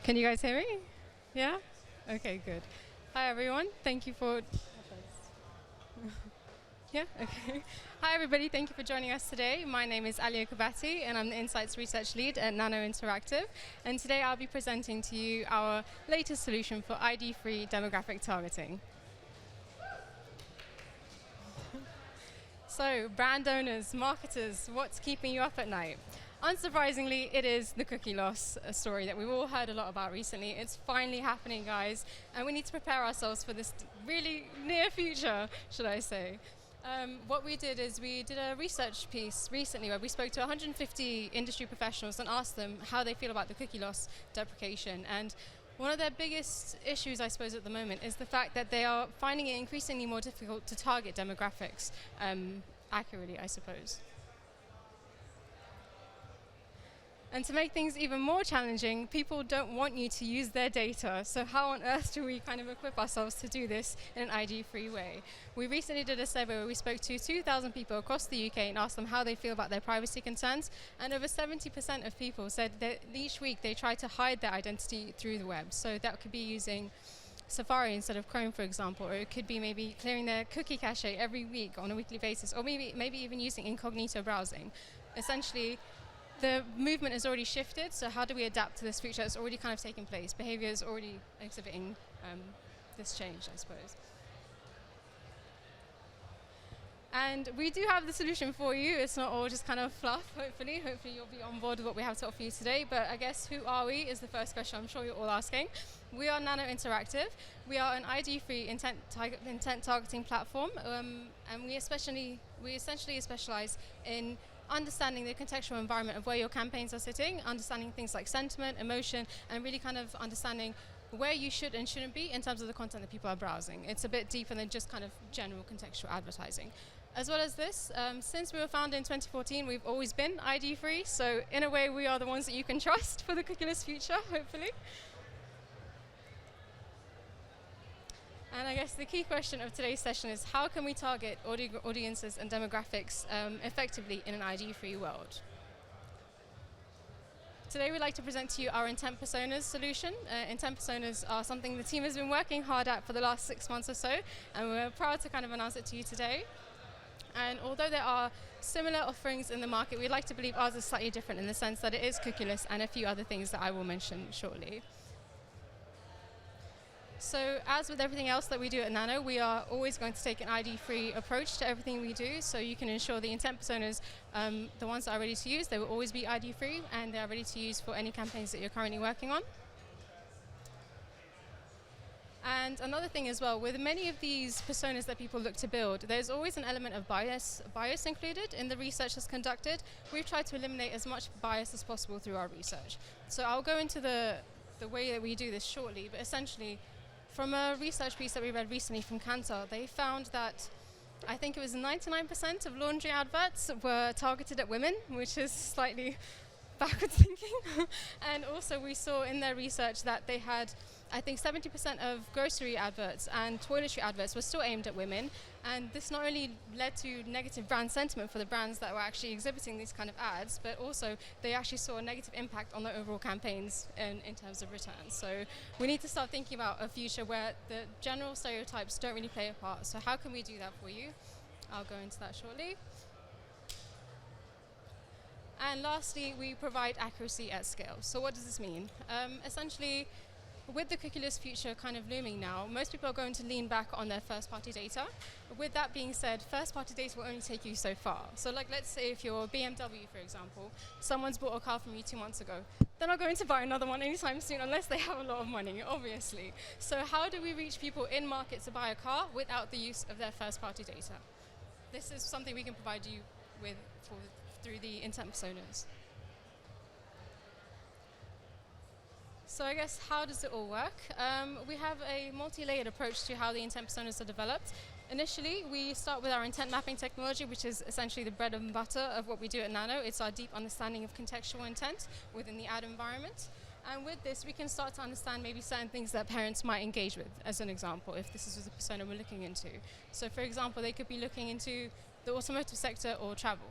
Can you guys hear me? Yeah? Okay, good. Hi, everyone. Thank you for... Yeah, okay. Hi, everybody. Thank you for joining us today. My name is Alya Kubati, and I'm the Insights Research Lead at Nano Interactive. And today I'll be presenting to you our latest solution for ID-free demographic targeting. So, brand owners, marketers, what's keeping you up at night? Unsurprisingly, it is the cookie loss story that we've all heard a lot about recently. It's finally happening, guys, and we need to prepare ourselves for this really near future, should I say. What we did is we did a research piece recently where we spoke to 150 industry professionals and asked them how they feel about the cookie loss deprecation. And one of their biggest issues, I suppose, at the moment is the fact that they are finding it increasingly more difficult to target demographics accurately, I suppose. And to make things even more challenging, people don't want you to use their data. So how on earth do we kind of equip ourselves to do this in an ID-free way? We recently did a survey where we spoke to 2,000 people across the UK and asked them how they feel about their privacy concerns. And over 70% of people said that each week they try to hide their identity through the web. So that could be using Safari instead of Chrome, for example, or it could be maybe clearing their cookie cache every week on a weekly basis, or maybe even using incognito browsing. Essentially, the movement has already shifted, so how do we adapt to this feature that's already kind of taken place? Behavior is already exhibiting this change, I suppose. And we do have the solution for you. It's not all just kind of fluff, hopefully. Hopefully you'll be on board with what we have to offer you today. But I guess, who are we is the first question I'm sure you're all asking. We are Nano Interactive. We are an ID-free intent targeting platform, and we essentially specialize in understanding the contextual environment of where your campaigns are sitting, understanding things like sentiment, emotion, and really kind of understanding where you should and shouldn't be in terms of the content that people are browsing. It's a bit deeper than just kind of general contextual advertising. As well as this, since we were founded in 2014, we've always been ID-free, so in a way we are the ones that you can trust for the cookieless future, hopefully. And I guess the key question of today's session is how can we target audiences and demographics effectively in an ID-free world? Today we'd like to present to you our intent personas solution. Intent personas are something the team has been working hard at for the last 6 months or so, and we're proud to kind of announce it to you today. And although there are similar offerings in the market, we'd like to believe ours is slightly different in the sense that it is cookieless and a few other things that I will mention shortly. So as with everything else that we do at Nano, we are always going to take an ID-free approach to everything we do, so you can ensure the intent personas, the ones that are ready to use, they will always be ID-free and they are ready to use for any campaigns that you're currently working on. And another thing as well, with many of these personas that people look to build, there's always an element of bias included in the research that's conducted. We've tried to eliminate as much bias as possible through our research. So I'll go into the way that we do this shortly, but essentially, from a research piece that we read recently from Kantar, they found that I think it was 99% of laundry adverts were targeted at women, which is slightly backwards thinking. And also we saw in their research that they had, I think 70% of grocery adverts and toiletry adverts were still aimed at women. And this not only led to negative brand sentiment for the brands that were actually exhibiting these kind of ads, but also they actually saw a negative impact on their overall campaigns in terms of returns. So we need to start thinking about a future where the general stereotypes don't really play a part. So how can we do that for you? I'll go into that shortly. And lastly, we provide accuracy at scale. So what does this mean? Essentially, with the cookieless future kind of looming now, most people are going to lean back on their first-party data. With that being said, first-party data will only take you so far. So like, let's say if you're BMW, for example, someone's bought a car from you 2 months ago. They're not going to buy another one anytime soon unless they have a lot of money, obviously. So how do we reach people in market to buy a car without the use of their first-party data? This is something we can provide you with through the intent personas. So I guess, how does it all work? We have a multi-layered approach to how the intent personas are developed. Initially, we start with our intent mapping technology, which is essentially the bread and butter of what we do at Nano. It's our deep understanding of contextual intent within the ad environment. And with this, we can start to understand maybe certain things that parents might engage with, as an example, if this is the persona we're looking into. So for example, they could be looking into the automotive sector or travel.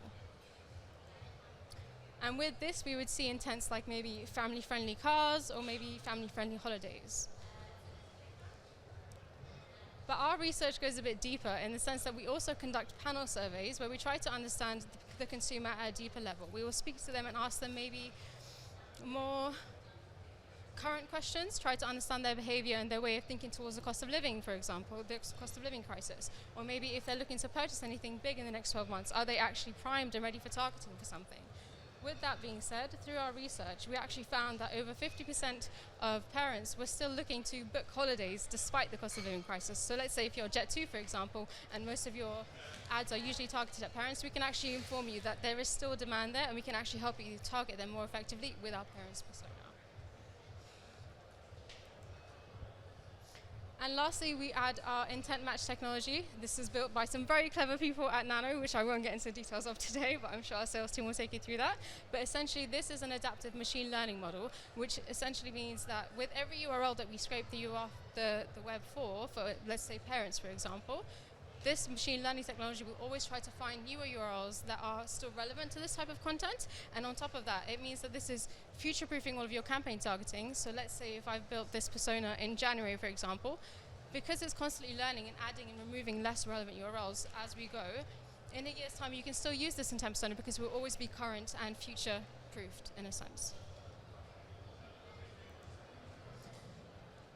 And with this, we would see intents like maybe family-friendly cars or maybe family-friendly holidays. But our research goes a bit deeper in the sense that we also conduct panel surveys where we try to understand the consumer at a deeper level. We will speak to them and ask them maybe more current questions, try to understand their behavior and their way of thinking towards the cost of living, for example, the cost of living crisis. Or maybe if they're looking to purchase anything big in the next 12 months, are they actually primed and ready for targeting for something? With that being said, through our research, we actually found that over 50% of parents were still looking to book holidays despite the cost of living crisis. So let's say if you're Jet2, for example, and most of your ads are usually targeted at parents, we can actually inform you that there is still demand there and we can actually help you target them more effectively with our parents' persona. And lastly, we add our intent match technology. This is built by some very clever people at Nano, which I won't get into details of today, but I'm sure our sales team will take you through that. But essentially, this is an adaptive machine learning model, which essentially means that with every URL that we scrape the web for, let's say parents, for example, this machine learning technology will always try to find newer URLs that are still relevant to this type of content. And on top of that, it means that this is future-proofing all of your campaign targeting. So let's say if I've built this persona in January, for example, because it's constantly learning and adding and removing less relevant URLs as we go, in a year's time, you can still use this intent persona because it will always be current and future-proofed in a sense.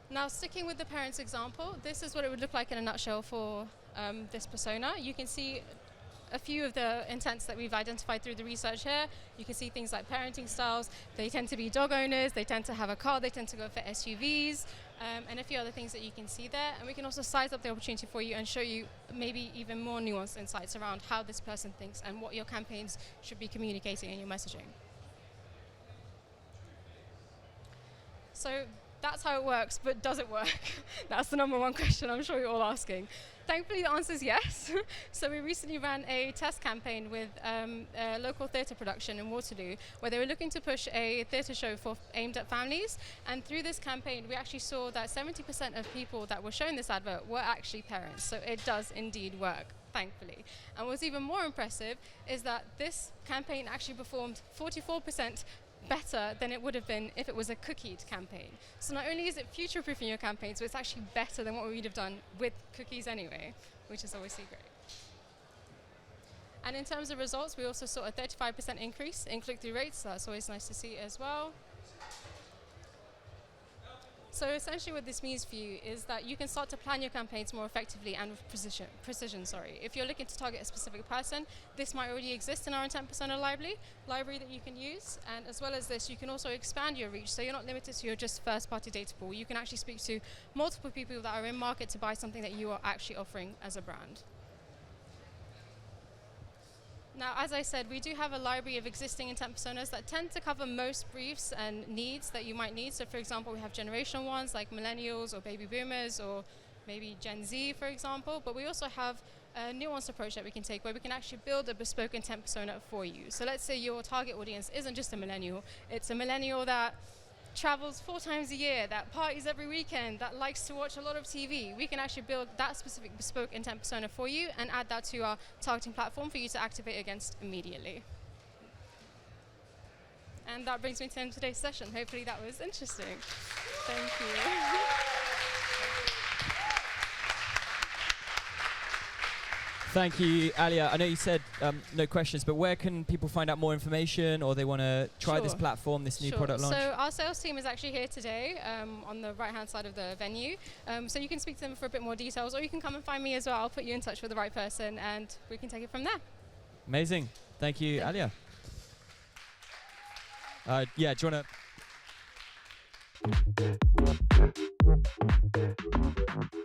Now, sticking with the parents example, this is what it would look like in a nutshell for this persona. You can see a few of the intents that we've identified through the research here. You can see things like parenting styles. They tend to be dog owners. They tend to have a car. They tend to go for SUVs, and a few other things that you can see there. And we can also size up the opportunity for you and show you maybe even more nuanced insights around how this person thinks and what your campaigns should be communicating in your messaging. So that's how it works, but does it work? That's the number one question I'm sure you're all asking. Thankfully, the answer is yes. So we recently ran a test campaign with a local theatre production in Waterloo, where they were looking to push a theatre show aimed at families. And through this campaign, we actually saw that 70% of people that were shown this advert were actually parents. So it does indeed work, thankfully. And what's even more impressive is that this campaign actually performed 44% better than it would have been if it was a cookied campaign. So not only is it future-proofing your campaigns, but it's actually better than what we would have done with cookies anyway, which is obviously great. And in terms of results, we also saw a 35% increase in click-through rates, so that's always nice to see as well. So essentially what this means for you is that you can start to plan your campaigns more effectively and with precision. If you're looking to target a specific person, this might already exist in our intent persona library that you can use. And as well as this, you can also expand your reach, so you're not limited to your just first-party data pool. You can actually speak to multiple people that are in market to buy something that you are actually offering as a brand. Now, as I said, we do have a library of existing intent personas that tend to cover most briefs and needs that you might need. So, for example, we have generational ones like millennials or baby boomers or maybe Gen Z, for example. But we also have a nuanced approach that we can take where we can actually build a bespoke intent persona for you. So let's say your target audience isn't just a millennial. It's a millennial that travels 4 times a year, that parties every weekend, that likes to watch a lot of TV. We can actually build that specific bespoke intent persona for you and add that to our targeting platform for you to activate against immediately. And that brings me to the end of today's session. Hopefully that was interesting. Thank you. Thank you, Alya. I know you said no questions, but where can people find out more information, or they want to try this platform, this new product launch? So our sales team is actually here today on the right-hand side of the venue. So you can speak to them for a bit more details, or you can come and find me as well. I'll put you in touch with the right person, and we can take it from there. Amazing. Thank you, Alya. Yeah, do you want to...